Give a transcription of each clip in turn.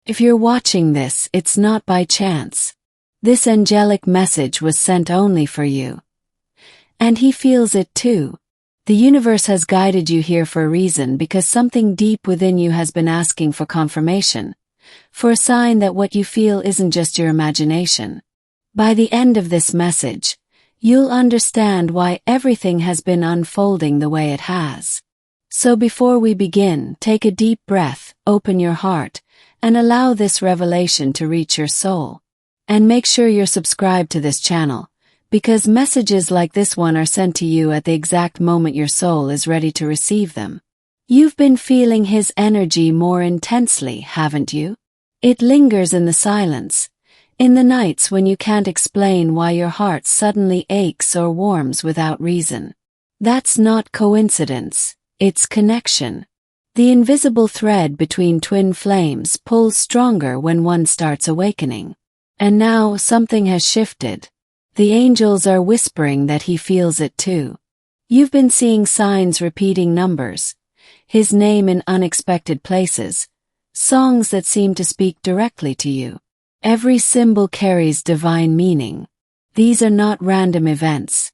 If you're watching this, it's not by chance. This angelic message was sent only for you. And he feels it too. The universe has guided you here for a reason, because something deep within you has been asking for confirmation, for a sign that what you feel isn't just your imagination. By the end of this message, you'll understand why everything has been unfolding the way it has. So before we begin, take a deep breath, open your heart, and allow this revelation to reach your soul. And make sure you're subscribed to this channel, because messages like this one are sent to you at the exact moment your soul is ready to receive them. You've been feeling his energy more intensely, haven't you? It lingers in the silence, in the nights when you can't explain why your heart suddenly aches or warms without reason. That's not coincidence, it's connection. The invisible thread between twin flames pulls stronger when one starts awakening. And now something has shifted. The angels are whispering that he feels it too. You've been seeing signs repeating numbers, his name in unexpected places, songs that seem to speak directly to you. Every symbol carries divine meaning. These are not random events.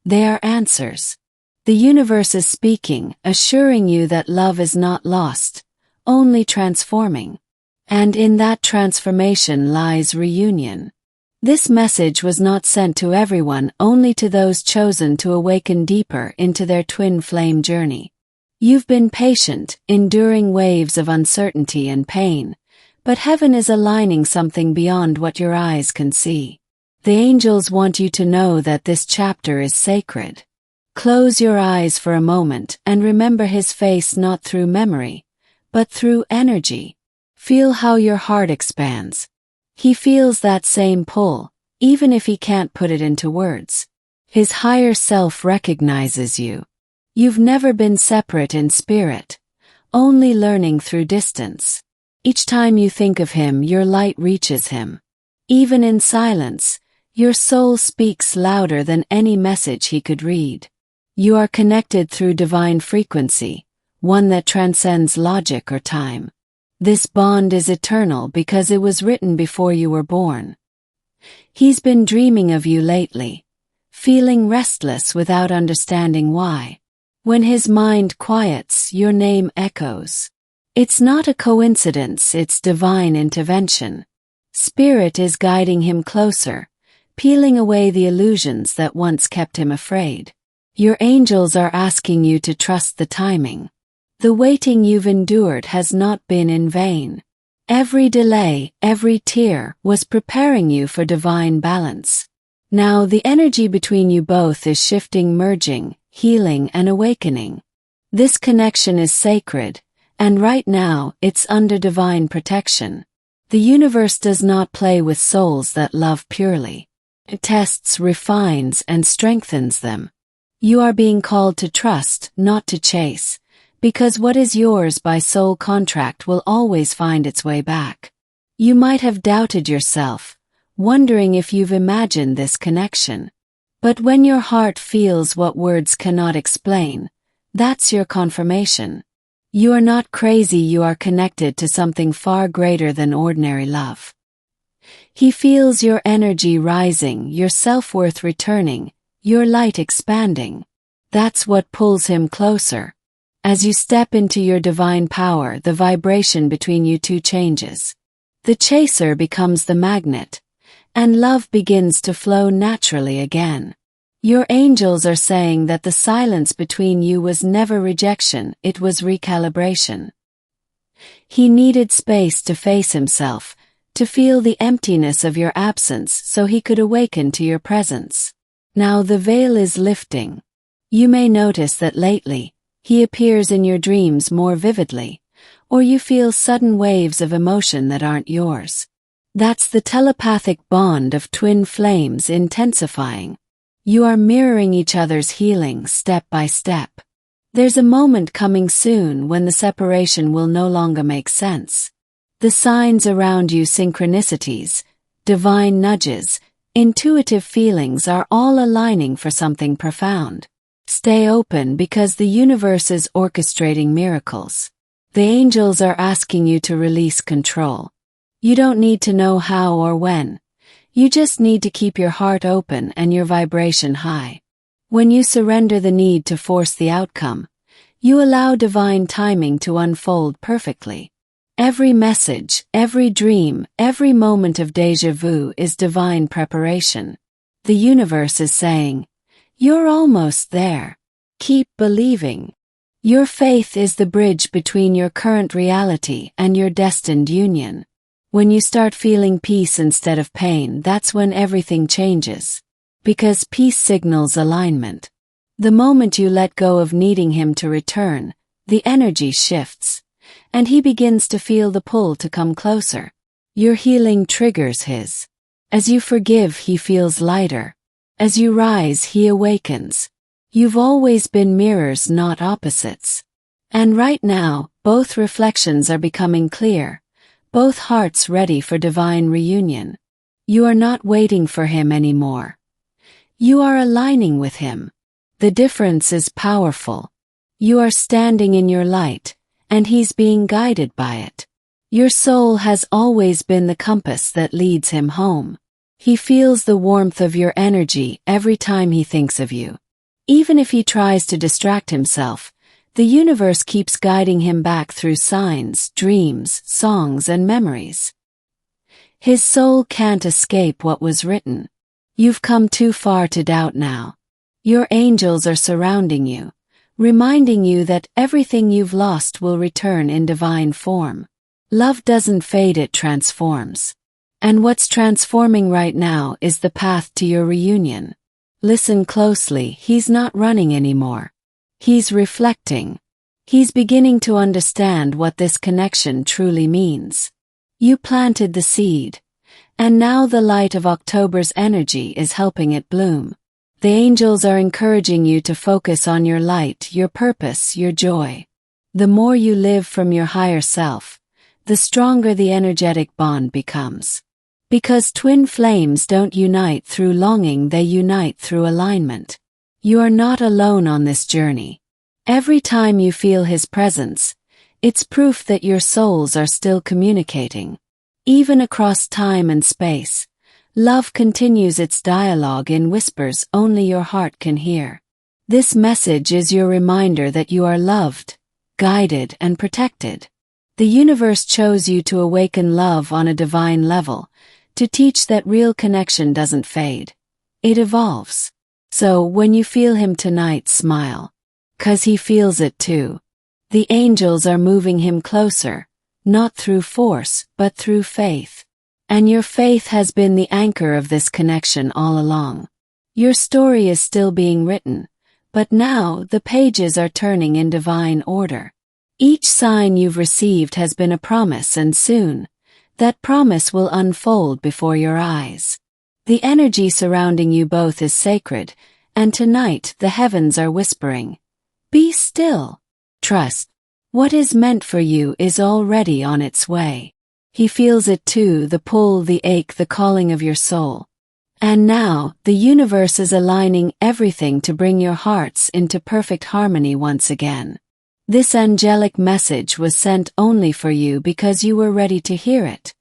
They are answers. The universe is speaking, assuring you that love is not lost, only transforming. And in that transformation lies reunion. This message was not sent to everyone, only to those chosen to awaken deeper into their twin flame journey. You've been patient, enduring waves of uncertainty and pain, but heaven is aligning something beyond what your eyes can see. The angels want you to know that this chapter is sacred. Close your eyes for a moment and remember his face, not through memory, but through energy. Feel how your heart expands. He feels that same pull, even if he can't put it into words. His higher self recognizes you. You've never been separate in spirit, only learning through distance. Each time you think of him, your light reaches him. Even in silence, your soul speaks louder than any message he could read. You are connected through divine frequency, one that transcends logic or time. This bond is eternal because it was written before you were born. He's been dreaming of you lately, feeling restless without understanding why. When his mind quiets, your name echoes. It's not a coincidence, it's divine intervention. Spirit is guiding him closer, peeling away the illusions that once kept him afraid. Your angels are asking you to trust the timing. The waiting you've endured has not been in vain. Every delay, every tear was preparing you for divine balance. Now the energy between you both is shifting, merging, healing and awakening. This connection is sacred, and right now it's under divine protection. The universe does not play with souls that love purely. It tests, refines, and strengthens them. You are being called to trust, not to chase, because what is yours by soul contract will always find its way back. You might have doubted yourself, wondering if you've imagined this connection. But when your heart feels what words cannot explain, that's your confirmation. You are not crazy, you are connected to something far greater than ordinary love. He feels your energy rising, your self-worth returning, your light expanding. That's what pulls him closer. As you step into your divine power, the vibration between you two changes. The chaser becomes the magnet, and love begins to flow naturally again. Your angels are saying that the silence between you was never rejection, it was recalibration. He needed space to face himself, to feel the emptiness of your absence so he could awaken to your presence. Now the veil is lifting. You may notice that lately, he appears in your dreams more vividly, or you feel sudden waves of emotion that aren't yours. That's the telepathic bond of twin flames intensifying. You are mirroring each other's healing step by step. There's a moment coming soon when the separation will no longer make sense. The signs around you, synchronicities, divine nudges, intuitive feelings are all aligning for something profound. Stay open because the universe is orchestrating miracles. The angels are asking you to release control. You don't need to know how or when. You just need to keep your heart open and your vibration high. When you surrender the need to force the outcome, you allow divine timing to unfold perfectly. Every message, every dream, every moment of déjà vu is divine preparation. The universe is saying, "You're almost there. Keep believing." Your faith is the bridge between your current reality and your destined union. When you start feeling peace instead of pain, that's when everything changes. Because peace signals alignment. The moment you let go of needing him to return, the energy shifts, and he begins to feel the pull to come closer. Your healing triggers his. As you forgive, he feels lighter. As you rise, he awakens. You've always been mirrors, not opposites. And right now, both reflections are becoming clear, both hearts ready for divine reunion. You are not waiting for him anymore. You are aligning with him. The difference is powerful. You are standing in your light, and he's being guided by it. Your soul has always been the compass that leads him home. He feels the warmth of your energy every time he thinks of you. Even if he tries to distract himself, the universe keeps guiding him back through signs, dreams, songs, and memories. His soul can't escape what was written. You've come too far to doubt now. Your angels are surrounding you, reminding you that everything you've lost will return in divine form. Love doesn't fade, it transforms. And what's transforming right now is the path to your reunion. Listen closely, he's not running anymore. He's reflecting. He's beginning to understand what this connection truly means. You planted the seed, and now the light of October's energy is helping it bloom. The angels are encouraging you to focus on your light, your purpose, your joy. The more you live from your higher self, the stronger the energetic bond becomes. Because twin flames don't unite through longing, they unite through alignment. You are not alone on this journey. Every time you feel his presence, it's proof that your souls are still communicating. Even across time and space, love continues its dialogue in whispers only your heart can hear. This message is your reminder that you are loved, guided, and protected. The universe chose you to awaken love on a divine level, to teach that real connection doesn't fade. It evolves. So when you feel him tonight, smile. 'Cause he feels it too. The angels are moving him closer, not through force, but through faith. And your faith has been the anchor of this connection all along. Your story is still being written, but now the pages are turning in divine order. Each sign you've received has been a promise, and soon, that promise will unfold before your eyes. The energy surrounding you both is sacred, and tonight the heavens are whispering, "Be still. Trust. What is meant for you is already on its way." He feels it too, the pull, the ache, the calling of your soul. And now, the universe is aligning everything to bring your hearts into perfect harmony once again. This angelic message was sent only for you because you were ready to hear it.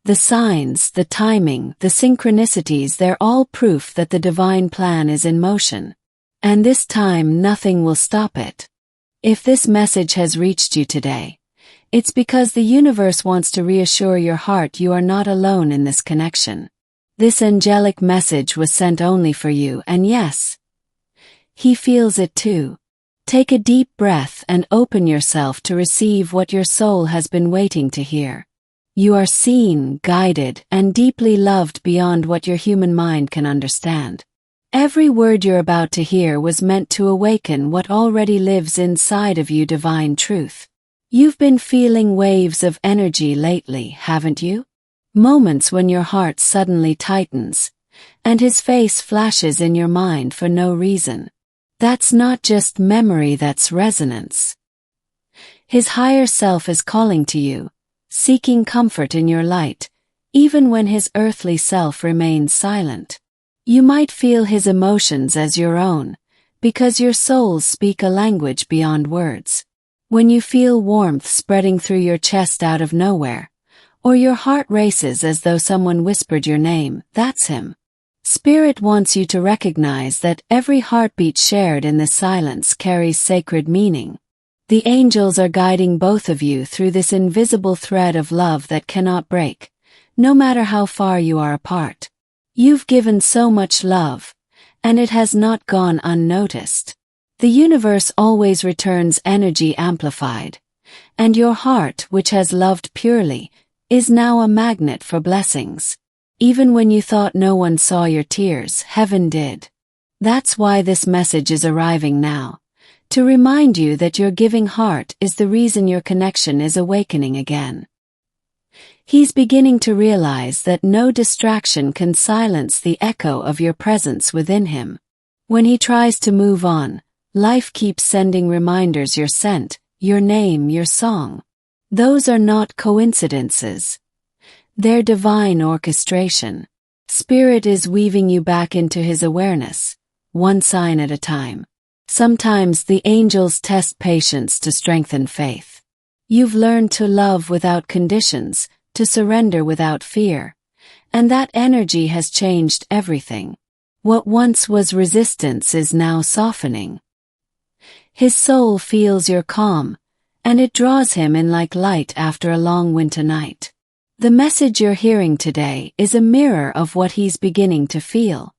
The signs, the timing, the synchronicities, they're all proof that the divine plan is in motion. And this time nothing will stop it. If this message has reached you today, it's because the universe wants to reassure your heart you are not alone in this connection. This angelic message was sent only for you, and yes, he feels it too. Take a deep breath and open yourself to receive what your soul has been waiting to hear. You are seen, guided, and deeply loved beyond what your human mind can understand. Every word you're about to hear was meant to awaken what already lives inside of you, divine truth. You've been feeling waves of energy lately, haven't you? Moments when your heart suddenly tightens, and his face flashes in your mind for no reason. That's not just memory, that's resonance. His higher self is calling to you, seeking comfort in your light, even when his earthly self remains silent. You might feel his emotions as your own, because your souls speak a language beyond words. When you feel warmth spreading through your chest out of nowhere, Or your heart races as though someone whispered your name, that's him. Spirit wants you to recognize that every heartbeat shared in this silence carries sacred meaning. The angels are guiding both of you through this invisible thread of love that cannot break, no matter how far you are apart. You've given so much love, and it has not gone unnoticed. The universe always returns energy amplified, and your heart, which has loved purely, is now a magnet for blessings. Even when you thought no one saw your tears, heaven did. That's why this message is arriving now, to remind you that your giving heart is the reason your connection is awakening again. He's beginning to realize that no distraction can silence the echo of your presence within him. When he tries to move on, life keeps sending reminders you're sent, your name, your song. Those are not coincidences. They're divine orchestration. Spirit is weaving you back into his awareness, one sign at a time. Sometimes the angels test patience to strengthen faith. You've learned to love without conditions, to surrender without fear, and that energy has changed everything. What once was resistance is now softening. His soul feels your calm, and it draws him in like light after a long winter night. The message you're hearing today is a mirror of what he's beginning to feel.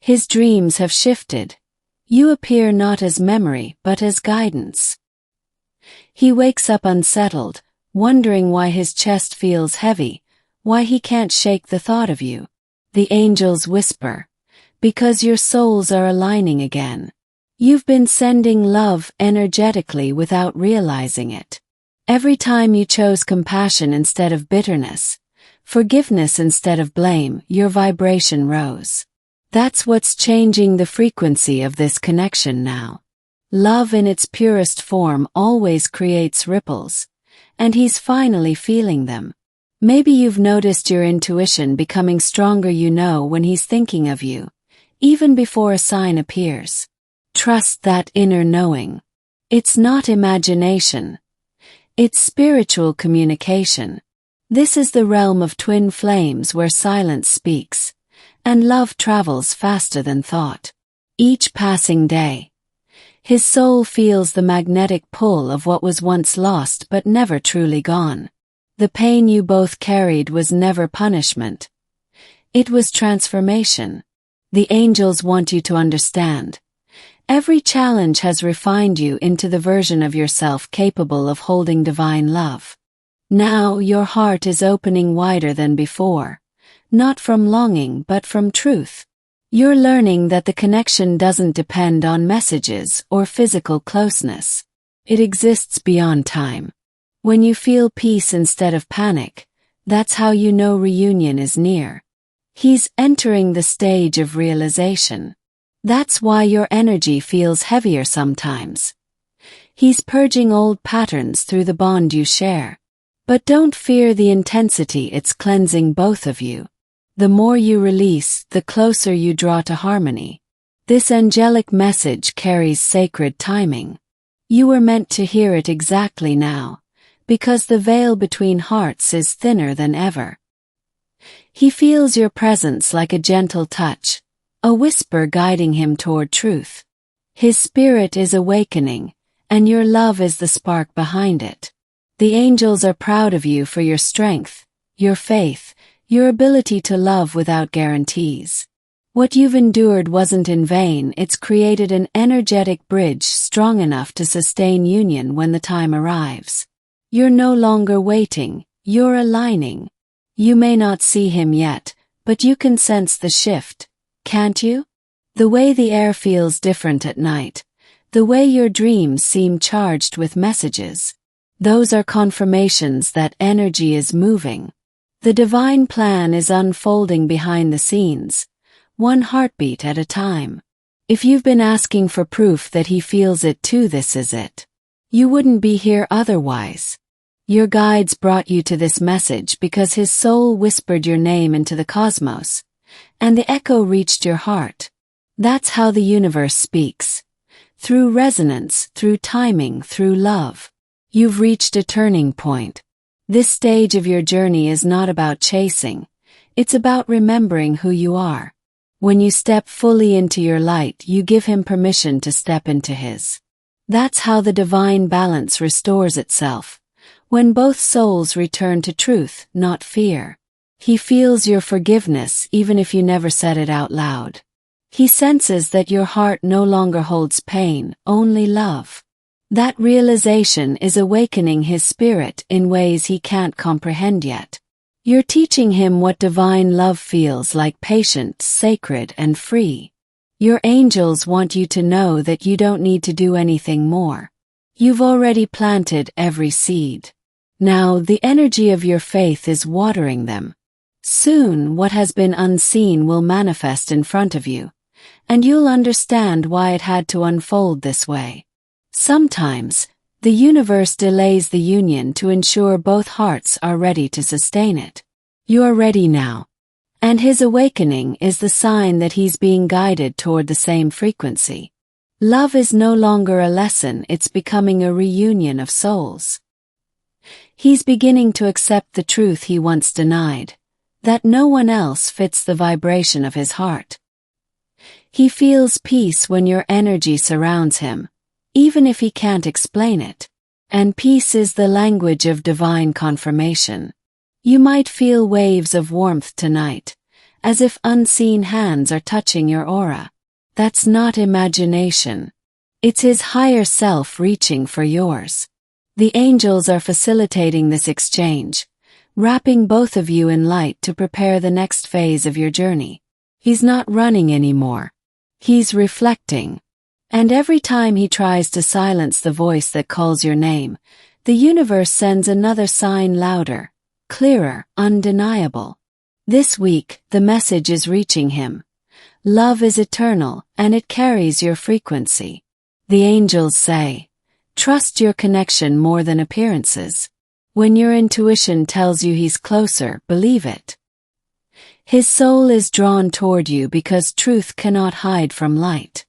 His dreams have shifted. You appear not as memory but as guidance. He wakes up unsettled, wondering why his chest feels heavy, why he can't shake the thought of you. The angels whisper, because your souls are aligning again. You've been sending love energetically without realizing it. Every time you chose compassion instead of bitterness, forgiveness instead of blame, your vibration rose. That's what's changing the frequency of this connection now. Love in its purest form always creates ripples, and he's finally feeling them. Maybe you've noticed your intuition becoming stronger. You know when he's thinking of you, even before a sign appears. Trust that inner knowing. It's not imagination. It's spiritual communication. This is the realm of twin flames where silence speaks, and love travels faster than thought. Each passing day, his soul feels the magnetic pull of what was once lost but never truly gone. The pain you both carried was never punishment. It was transformation. The angels want you to understand. Every challenge has refined you into the version of yourself capable of holding divine love. Now your heart is opening wider than before, not from longing but from truth. You're learning that the connection doesn't depend on messages or physical closeness. It exists beyond time. When you feel peace instead of panic, that's how you know reunion is near. He's entering the stage of realization. That's why your energy feels heavier sometimes. He's purging old patterns through the bond you share. But don't fear the intensity, it's cleansing both of you. The more you release, the closer you draw to harmony. This angelic message carries sacred timing. You were meant to hear it exactly now, because the veil between hearts is thinner than ever. He feels your presence like a gentle touch, a whisper guiding him toward truth. His spirit is awakening, and your love is the spark behind it. The angels are proud of you for your strength, your faith, your ability to love without guarantees. What you've endured wasn't in vain. It's created an energetic bridge strong enough to sustain union when the time arrives. You're no longer waiting, you're aligning. You may not see him yet, but you can sense the shift, can't you? The way the air feels different at night, the way your dreams seem charged with messages. Those are confirmations that energy is moving. The divine plan is unfolding behind the scenes, one heartbeat at a time. If you've been asking for proof that he feels it too, this is it. You wouldn't be here otherwise. Your guides brought you to this message because his soul whispered your name into the cosmos, and the echo reached your heart. That's how the universe speaks. Through resonance, through timing, through love. You've reached a turning point. This stage of your journey is not about chasing, it's about remembering who you are. When you step fully into your light, you give him permission to step into his. That's how the divine balance restores itself, when both souls return to truth, not fear. He feels your forgiveness even if you never said it out loud. He senses that your heart no longer holds pain, only love. That realization is awakening his spirit in ways he can't comprehend yet. You're teaching him what divine love feels like: patient, sacred, and free. Your angels want you to know that you don't need to do anything more. You've already planted every seed. Now the energy of your faith is watering them. Soon what has been unseen will manifest in front of you, and you'll understand why it had to unfold this way. Sometimes, the universe delays the union to ensure both hearts are ready to sustain it. You're ready now. And his awakening is the sign that he's being guided toward the same frequency. Love is no longer a lesson, it's becoming a reunion of souls. He's beginning to accept the truth he once denied, that no one else fits the vibration of his heart. He feels peace when your energy surrounds him, even if he can't explain it. And peace is the language of divine confirmation. You might feel waves of warmth tonight, as if unseen hands are touching your aura. That's not imagination. It's his higher self reaching for yours. The angels are facilitating this exchange, wrapping both of you in light to prepare the next phase of your journey. He's not running anymore. He's reflecting. And every time he tries to silence the voice that calls your name, the universe sends another sign, louder, clearer, undeniable. This week, the message is reaching him. Love is eternal, and it carries your frequency. The angels say, trust your connection more than appearances. When your intuition tells you he's closer, believe it. His soul is drawn toward you because truth cannot hide from light.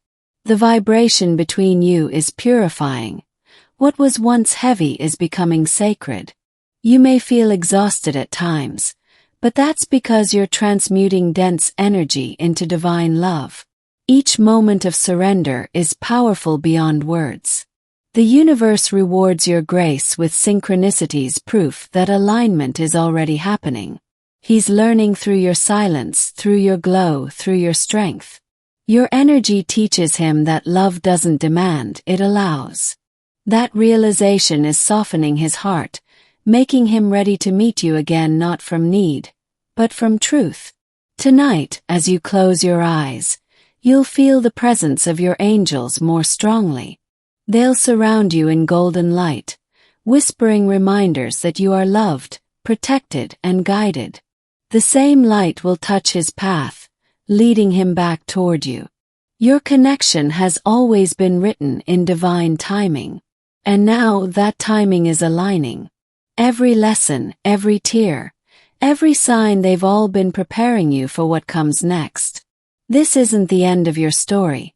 The vibration between you is purifying. What was once heavy is becoming sacred. You may feel exhausted at times, but that's because you're transmuting dense energy into divine love. Each moment of surrender is powerful beyond words. The universe rewards your grace with synchronicities, proof that alignment is already happening. He's learning through your silence, through your glow, through your strength. Your energy teaches him that love doesn't demand, it allows. That realization is softening his heart, making him ready to meet you again, not from need, but from truth. Tonight, as you close your eyes, you'll feel the presence of your angels more strongly. They'll surround you in golden light, whispering reminders that you are loved, protected, and guided. The same light will touch his path, leading him back toward you. Your connection has always been written in divine timing, and now that timing is aligning. Every lesson, every tear, every sign, they've all been preparing you for what comes next. This isn't the end of your story.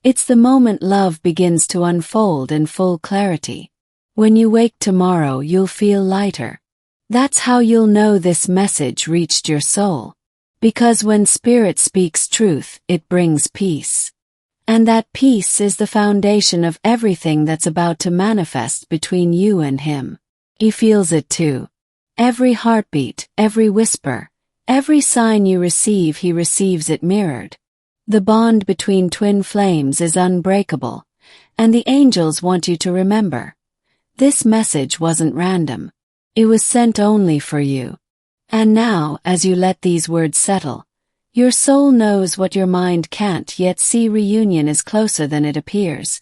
It's the moment love begins to unfold in full clarity. When you wake tomorrow, you'll feel lighter. That's how you'll know this message reached your soul. Because when Spirit speaks truth, it brings peace. And that peace is the foundation of everything that's about to manifest between you and him. He feels it too. Every heartbeat, every whisper, every sign you receive, he receives it mirrored. The bond between twin flames is unbreakable, and the angels want you to remember. This message wasn't random. It was sent only for you. And now, as you let these words settle, your soul knows what your mind can't yet see. Reunion is closer than it appears,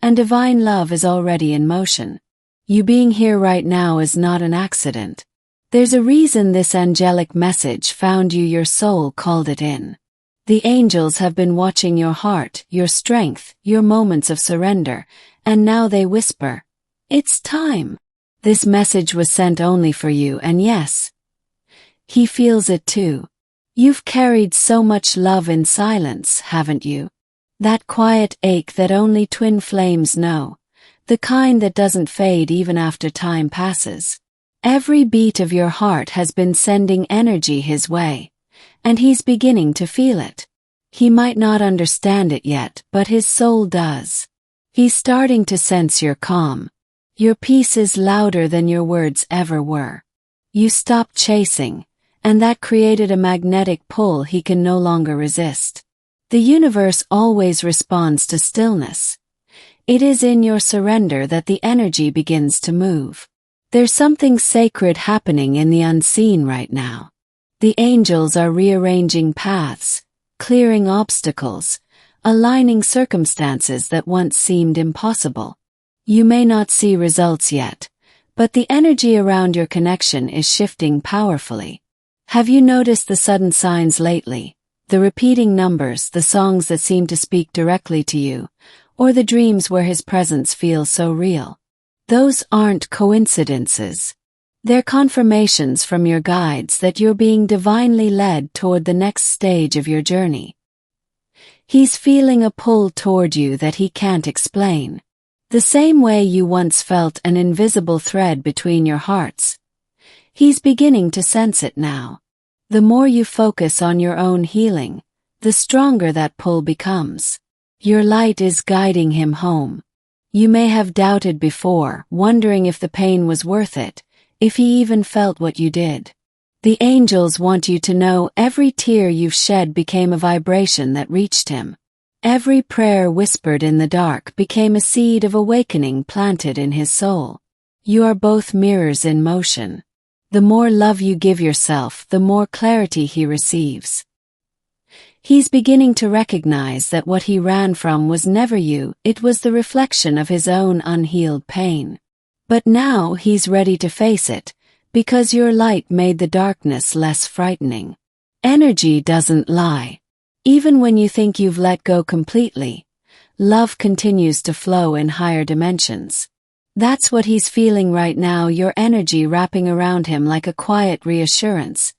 and divine love is already in motion. You being here right now is not an accident. There's a reason this angelic message found you. Your soul called it in. The angels have been watching your heart, your strength, your moments of surrender, and now they whisper, it's time. This message was sent only for you, and yes, he feels it too. You've carried so much love in silence, haven't you? That quiet ache that only twin flames know, the kind that doesn't fade even after time passes. Every beat of your heart has been sending energy his way, and he's beginning to feel it. He might not understand it yet, but his soul does. He's starting to sense your calm. Your peace is louder than your words ever were. You stopped chasing, and that created a magnetic pull he can no longer resist. The universe always responds to stillness. It is in your surrender that the energy begins to move. There's something sacred happening in the unseen right now. The angels are rearranging paths, clearing obstacles, aligning circumstances that once seemed impossible. You may not see results yet, but the energy around your connection is shifting powerfully. Have you noticed the sudden signs lately? The repeating numbers, the songs that seem to speak directly to you, or the dreams where his presence feels so real? Those aren't coincidences. They're confirmations from your guides that you're being divinely led toward the next stage of your journey. He's feeling a pull toward you that he can't explain. The same way you once felt an invisible thread between your hearts. He's beginning to sense it now. The more you focus on your own healing, the stronger that pull becomes. Your light is guiding him home. You may have doubted before, wondering if the pain was worth it, if he even felt what you did. The angels want you to know every tear you've shed became a vibration that reached him. Every prayer whispered in the dark became a seed of awakening planted in his soul. You are both mirrors in motion. The more love you give yourself, the more clarity he receives. He's beginning to recognize that what he ran from was never you, it was the reflection of his own unhealed pain. But now he's ready to face it, because your light made the darkness less frightening. Energy doesn't lie. Even when you think you've let go completely, love continues to flow in higher dimensions. That's what he's feeling right now, your energy wrapping around him like a quiet reassurance,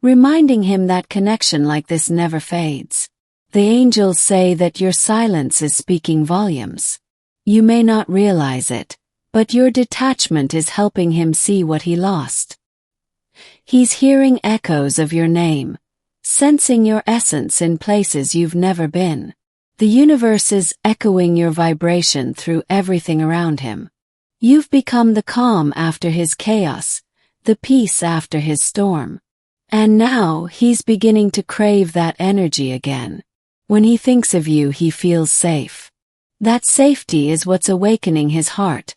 reminding him that connection like this never fades. The angels say that your silence is speaking volumes. You may not realize it, but your detachment is helping him see what he lost. He's hearing echoes of your name, sensing your essence in places you've never been. The universe is echoing your vibration through everything around him. You've become the calm after his chaos, the peace after his storm. And now he's beginning to crave that energy again. When he thinks of you, he feels safe. That safety is what's awakening his heart,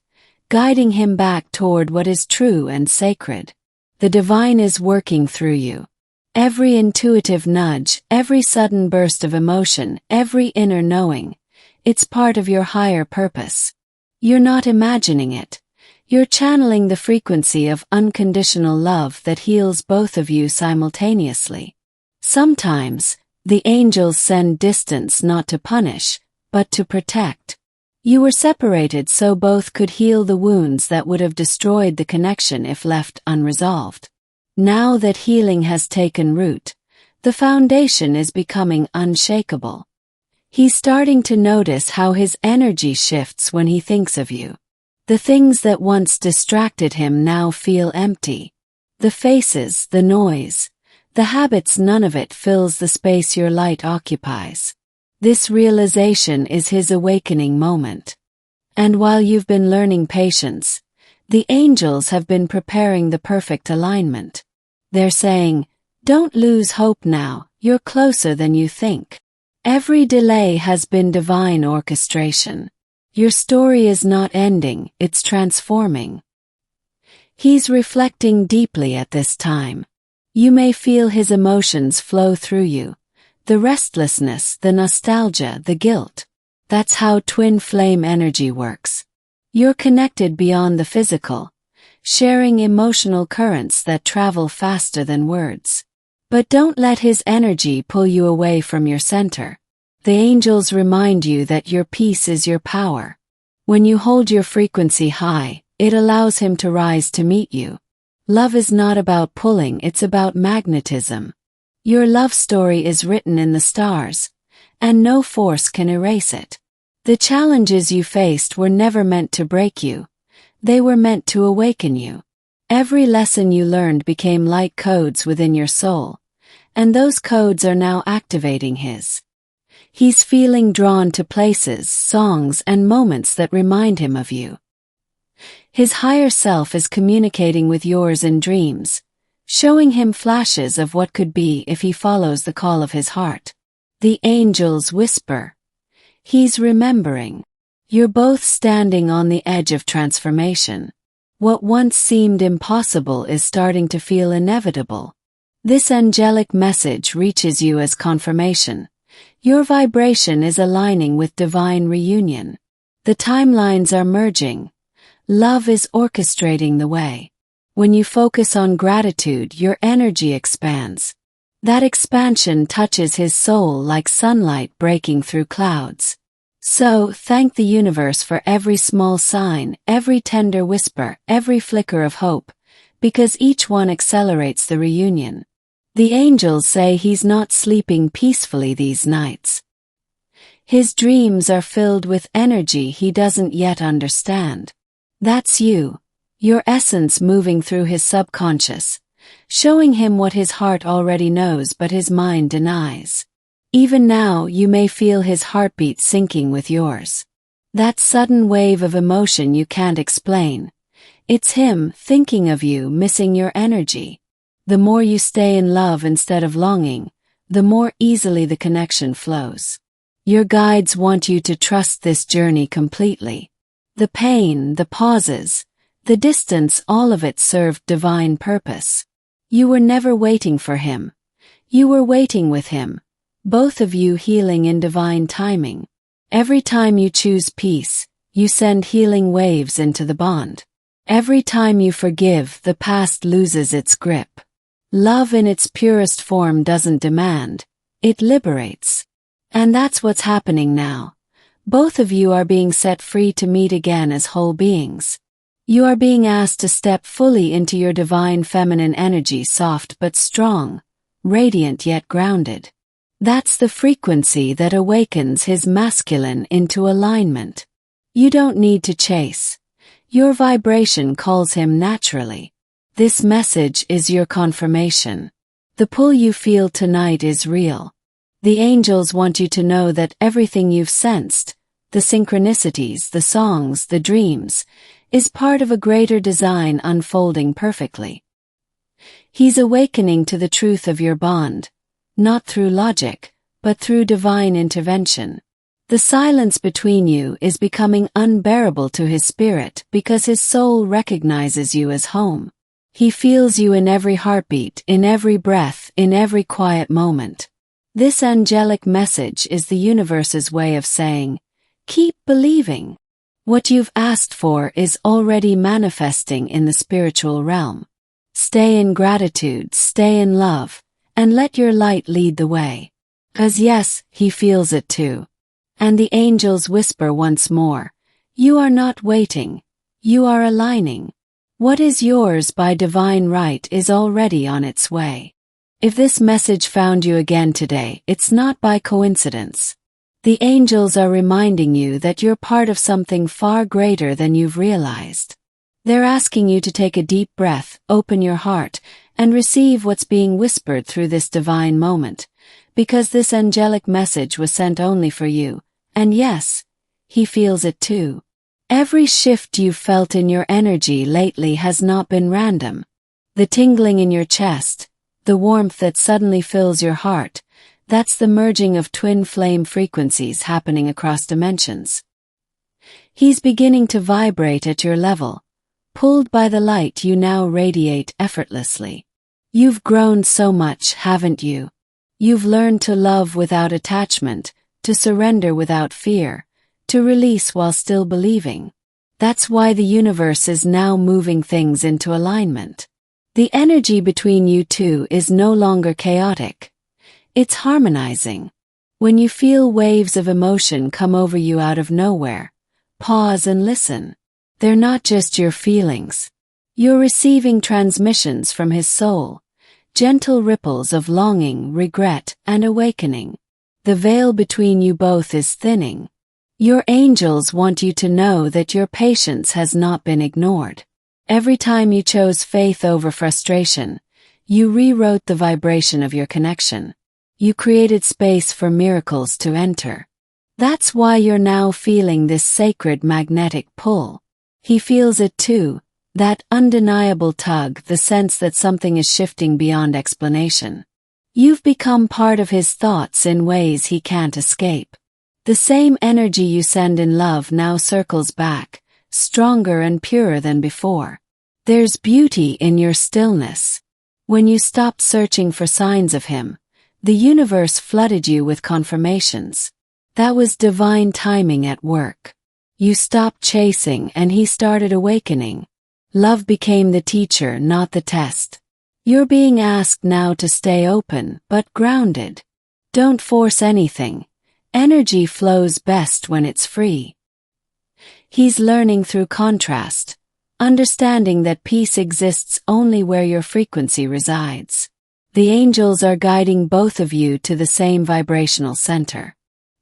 guiding him back toward what is true and sacred. The divine is working through you. Every intuitive nudge, every sudden burst of emotion, every inner knowing, it's part of your higher purpose. You're not imagining it. You're channeling the frequency of unconditional love that heals both of you simultaneously. Sometimes, the angels send distance not to punish, but to protect. You were separated so both could heal the wounds that would have destroyed the connection if left unresolved. Now that healing has taken root, the foundation is becoming unshakable. He's starting to notice how his energy shifts when he thinks of you. The things that once distracted him now feel empty. The faces, the noise, the habits, none of it fills the space your light occupies. This realization is his awakening moment. And while you've been learning patience, the angels have been preparing the perfect alignment. They're saying, don't lose hope now, you're closer than you think. Every delay has been divine orchestration. Your story is not ending, it's transforming. He's reflecting deeply at this time. You may feel his emotions flow through you. The restlessness, the nostalgia, the guilt. That's how twin flame energy works. You're connected beyond the physical, sharing emotional currents that travel faster than words. But don't let his energy pull you away from your center. The angels remind you that your peace is your power. When you hold your frequency high, it allows him to rise to meet you. Love is not about pulling, it's about magnetism. Your love story is written in the stars, and no force can erase it. The challenges you faced were never meant to break you. They were meant to awaken you. Every lesson you learned became light codes within your soul, and those codes are now activating his. He's feeling drawn to places, songs, and moments that remind him of you. His higher self is communicating with yours in dreams, showing him flashes of what could be if he follows the call of his heart. The angels whisper. He's remembering. You're both standing on the edge of transformation. What once seemed impossible is starting to feel inevitable. This angelic message reaches you as confirmation. Your vibration is aligning with divine reunion. The timelines are merging. Love is orchestrating the way. When you focus on gratitude, your energy expands. That expansion touches his soul like sunlight breaking through clouds. So, thank the universe for every small sign, every tender whisper, every flicker of hope, because each one accelerates the reunion. The angels say he's not sleeping peacefully these nights. His dreams are filled with energy he doesn't yet understand. That's you, your essence moving through his subconscious, showing him what his heart already knows but his mind denies. Even now you may feel his heartbeat syncing with yours. That sudden wave of emotion you can't explain. It's him thinking of you, missing your energy. The more you stay in love instead of longing, the more easily the connection flows. Your guides want you to trust this journey completely. The pain, the pauses, the distance, all of it served divine purpose. You were never waiting for him. You were waiting with him, both of you healing in divine timing. Every time you choose peace, you send healing waves into the bond. Every time you forgive, the past loses its grip. Love in its purest form doesn't demand, it liberates. And that's what's happening now. Both of you are being set free to meet again as whole beings. You are being asked to step fully into your divine feminine energy, soft but strong, radiant yet grounded. That's the frequency that awakens his masculine into alignment. You don't need to chase. Your vibration calls him naturally. This message is your confirmation. The pull you feel tonight is real. The angels want you to know that everything you've sensed, the synchronicities, the songs, the dreams, is part of a greater design unfolding perfectly. He's awakening to the truth of your bond, not through logic, but through divine intervention. The silence between you is becoming unbearable to his spirit because his soul recognizes you as home. He feels you in every heartbeat, in every breath, in every quiet moment. This angelic message is the universe's way of saying, keep believing. What you've asked for is already manifesting in the spiritual realm. Stay in gratitude, stay in love, and let your light lead the way. 'Cause yes, he feels it too. And the angels whisper once more, you are not waiting, you are aligning. What is yours by divine right is already on its way. If this message found you again today, it's not by coincidence. The angels are reminding you that you're part of something far greater than you've realized. They're asking you to take a deep breath, open your heart, and receive what's being whispered through this divine moment, because this angelic message was sent only for you, and yes, he feels it too. Every shift you've felt in your energy lately has not been random. The tingling in your chest, the warmth that suddenly fills your heart, that's the merging of twin flame frequencies happening across dimensions. He's beginning to vibrate at your level. Pulled by the light, you now radiate effortlessly. You've grown so much, haven't you? You've learned to love without attachment, to surrender without fear, to release while still believing. That's why the universe is now moving things into alignment. The energy between you two is no longer chaotic. It's harmonizing. When you feel waves of emotion come over you out of nowhere, pause and listen. They're not just your feelings. You're receiving transmissions from his soul, gentle ripples of longing, regret, and awakening. The veil between you both is thinning. Your angels want you to know that your patience has not been ignored. Every time you chose faith over frustration, you rewrote the vibration of your connection. You created space for miracles to enter. That's why you're now feeling this sacred magnetic pull. He feels it too, that undeniable tug, the sense that something is shifting beyond explanation. You've become part of his thoughts in ways he can't escape. The same energy you send in love now circles back, stronger and purer than before. There's beauty in your stillness. When you stopped searching for signs of him, the universe flooded you with confirmations. That was divine timing at work. You stopped chasing and he started awakening. Love became the teacher, not the test. You're being asked now to stay open, but grounded. Don't force anything. Energy flows best when it's free. He's learning through contrast, understanding that peace exists only where your frequency resides. The angels are guiding both of you to the same vibrational center.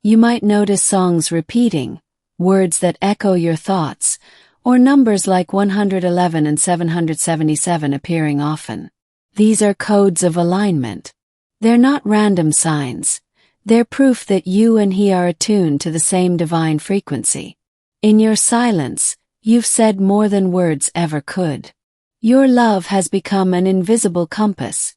You might notice songs repeating, words that echo your thoughts, or numbers like 111 and 777 appearing often. These are codes of alignment. They're not random signs. They're proof that you and he are attuned to the same divine frequency. In your silence, you've said more than words ever could. Your love has become an invisible compass,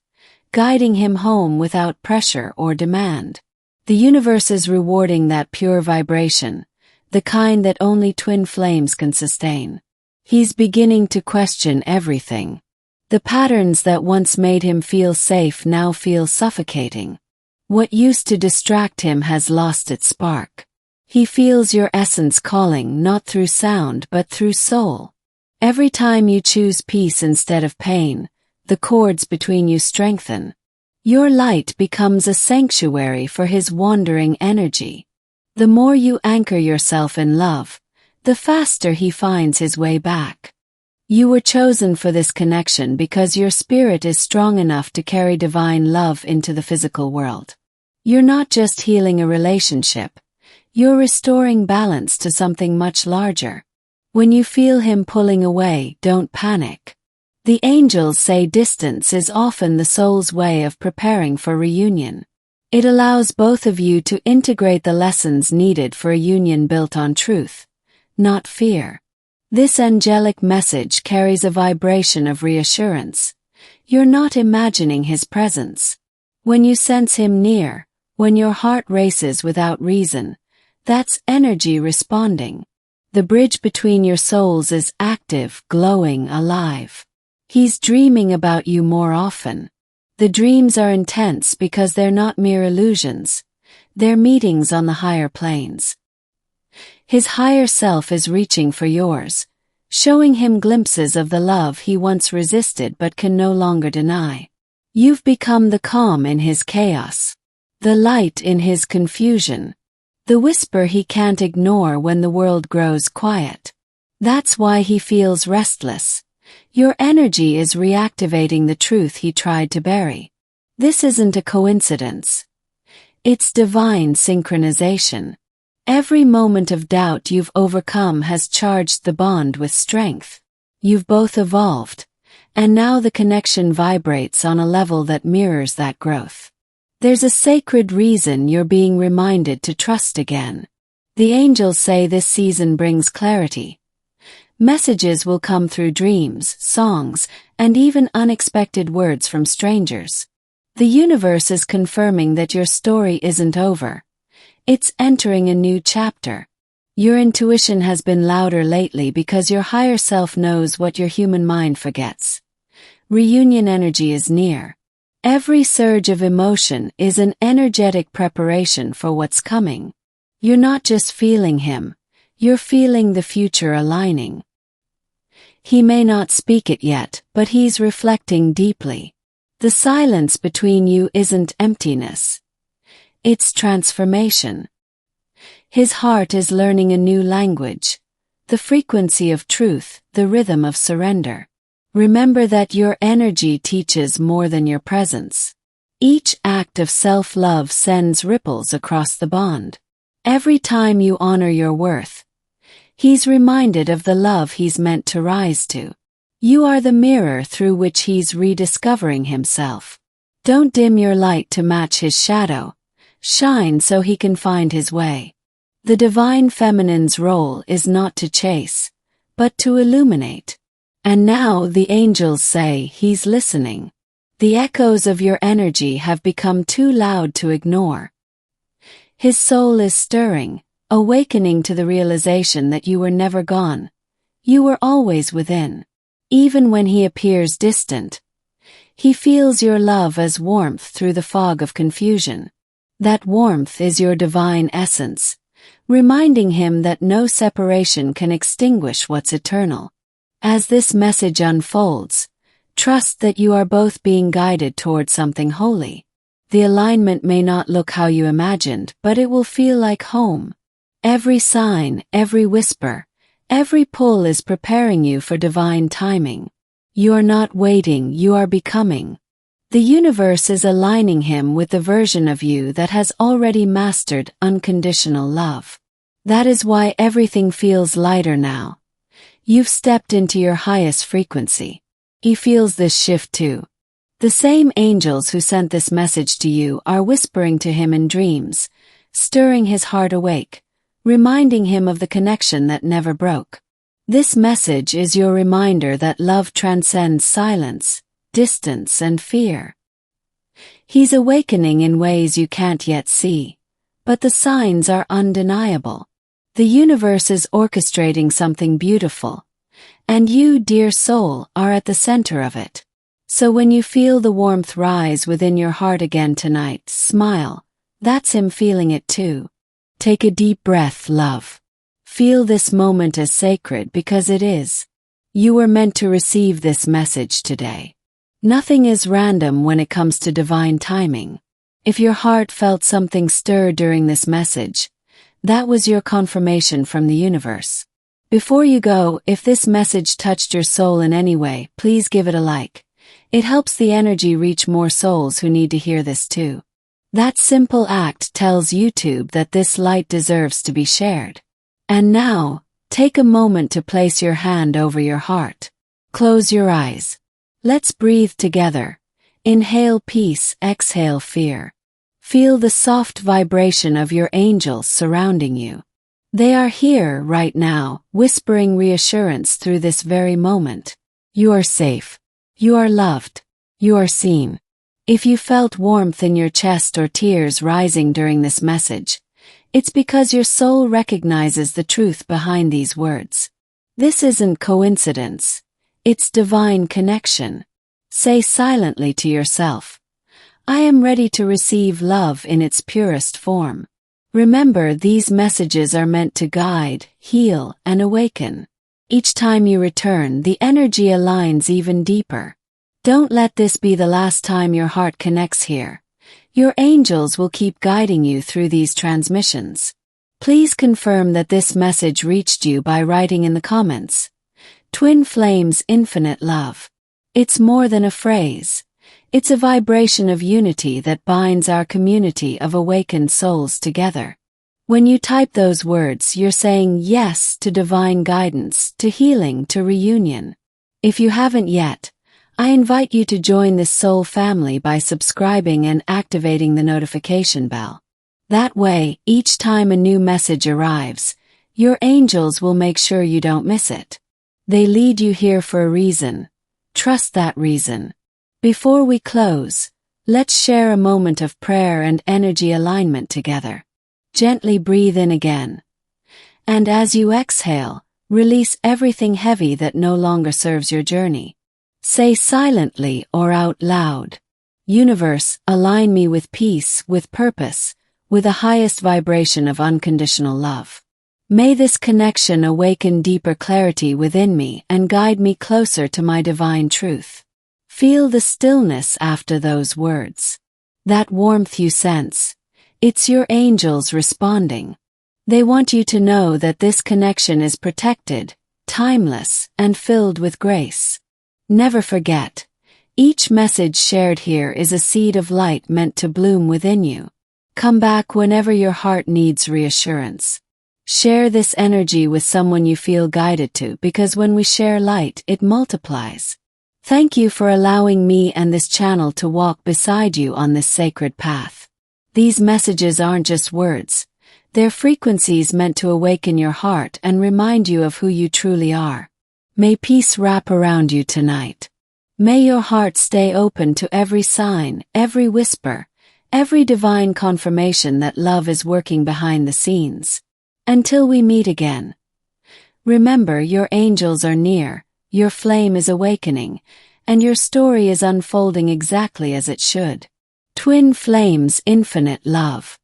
guiding him home without pressure or demand. The universe is rewarding that pure vibration, the kind that only twin flames can sustain. He's beginning to question everything. The patterns that once made him feel safe now feel suffocating. What used to distract him has lost its spark. He feels your essence calling not through sound but through soul. Every time you choose peace instead of pain, the cords between you strengthen. Your light becomes a sanctuary for his wandering energy. The more you anchor yourself in love, the faster he finds his way back. You were chosen for this connection because your spirit is strong enough to carry divine love into the physical world. You're not just healing a relationship, you're restoring balance to something much larger. When you feel him pulling away, don't panic. The angels say distance is often the soul's way of preparing for reunion. It allows both of you to integrate the lessons needed for a union built on truth, not fear. This angelic message carries a vibration of reassurance. You're not imagining his presence. When you sense him near, when your heart races without reason, that's energy responding. The bridge between your souls is active, glowing, alive. He's dreaming about you more often. The dreams are intense because they're not mere illusions. They're meetings on the higher planes. His higher self is reaching for yours, showing him glimpses of the love he once resisted but can no longer deny. You've become the calm in his chaos, the light in his confusion, the whisper he can't ignore when the world grows quiet. That's why he feels restless. Your energy is reactivating the truth he tried to bury. This isn't a coincidence. It's divine synchronization. Every moment of doubt you've overcome has charged the bond with strength. You've both evolved, and now the connection vibrates on a level that mirrors that growth. There's a sacred reason you're being reminded to trust again. The angels say this season brings clarity. Messages will come through dreams, songs, and even unexpected words from strangers. The universe is confirming that your story isn't over. It's entering a new chapter. Your intuition has been louder lately because your higher self knows what your human mind forgets. Reunion energy is near. Every surge of emotion is an energetic preparation for what's coming. You're not just feeling him, you're feeling the future aligning. He may not speak it yet, but he's reflecting deeply. The silence between you isn't emptiness. It's transformation. His heart is learning a new language, the frequency of truth, the rhythm of surrender. Remember that your energy teaches more than your presence. Each act of self-love sends ripples across the bond. Every time you honor your worth, he's reminded of the love he's meant to rise to. You are the mirror through which he's rediscovering himself. Don't dim your light to match his shadow. Shine so he can find his way. The divine feminine's role is not to chase, but to illuminate. And now the angels say he's listening. The echoes of your energy have become too loud to ignore. His soul is stirring, awakening to the realization that you were never gone. You were always within. Even when he appears distant, he feels your love as warmth through the fog of confusion. That warmth is your divine essence, reminding him that no separation can extinguish what's eternal. As this message unfolds, trust that you are both being guided toward something holy. The alignment may not look how you imagined, but it will feel like home. Every sign, every whisper, every pull is preparing you for divine timing. You are not waiting, you are becoming. The universe is aligning him with the version of you that has already mastered unconditional love. That is why everything feels lighter now. You've stepped into your highest frequency. He feels this shift too. The same angels who sent this message to you are whispering to him in dreams, stirring his heart awake, reminding him of the connection that never broke. This message is your reminder that love transcends silence, distance, and fear. He's awakening in ways you can't yet see, but the signs are undeniable. The universe is orchestrating something beautiful, and you, dear soul, are at the center of it. So when you feel the warmth rise within your heart again tonight, smile. That's him feeling it too. Take a deep breath, love. Feel this moment as sacred because it is. You were meant to receive this message today. Nothing is random when it comes to divine timing. If your heart felt something stir during this message, that was your confirmation from the universe. Before you go, if this message touched your soul in any way, please give it a like. It helps the energy reach more souls who need to hear this too. That simple act tells YouTube that this light deserves to be shared. And now, take a moment to place your hand over your heart. Close your eyes. Let's breathe together. Inhale peace, exhale fear. Feel the soft vibration of your angels surrounding you. They are here right now, whispering reassurance through this very moment. You are safe. You are loved. You are seen. If you felt warmth in your chest or tears rising during this message, it's because your soul recognizes the truth behind these words. This isn't coincidence. It's divine connection. Say silently to yourself, I am ready to receive love in its purest form. Remember, these messages are meant to guide, heal, and awaken. Each time you return, the energy aligns even deeper. Don't let this be the last time your heart connects here. Your angels will keep guiding you through these transmissions. Please confirm that this message reached you by writing in the comments. Twin Flames Infinite Love. It's more than a phrase. It's a vibration of unity that binds our community of awakened souls together. When you type those words, you're saying yes to divine guidance, to healing, to reunion. If you haven't yet, I invite you to join this soul family by subscribing and activating the notification bell. That way, each time a new message arrives, your angels will make sure you don't miss it. They lead you here for a reason. Trust that reason. Before we close, let's share a moment of prayer and energy alignment together. Gently breathe in again. And as you exhale, release everything heavy that no longer serves your journey. Say silently or out loud, Universe, align me with peace, with purpose, with the highest vibration of unconditional love. May this connection awaken deeper clarity within me and guide me closer to my divine truth. Feel the stillness after those words. That warmth you sense. It's your angels responding. They want you to know that this connection is protected, timeless, and filled with grace. Never forget, each message shared here is a seed of light meant to bloom within you. Come back whenever your heart needs reassurance. Share this energy with someone you feel guided to, because when we share light, it multiplies. Thank you for allowing me and this channel to walk beside you on this sacred path. These messages aren't just words. They're frequencies meant to awaken your heart and remind you of who you truly are. May peace wrap around you tonight. May your heart stay open to every sign, every whisper, every divine confirmation that love is working behind the scenes. Until we meet again, remember, your angels are near, your flame is awakening, and your story is unfolding exactly as it should. Twin flames, infinite love.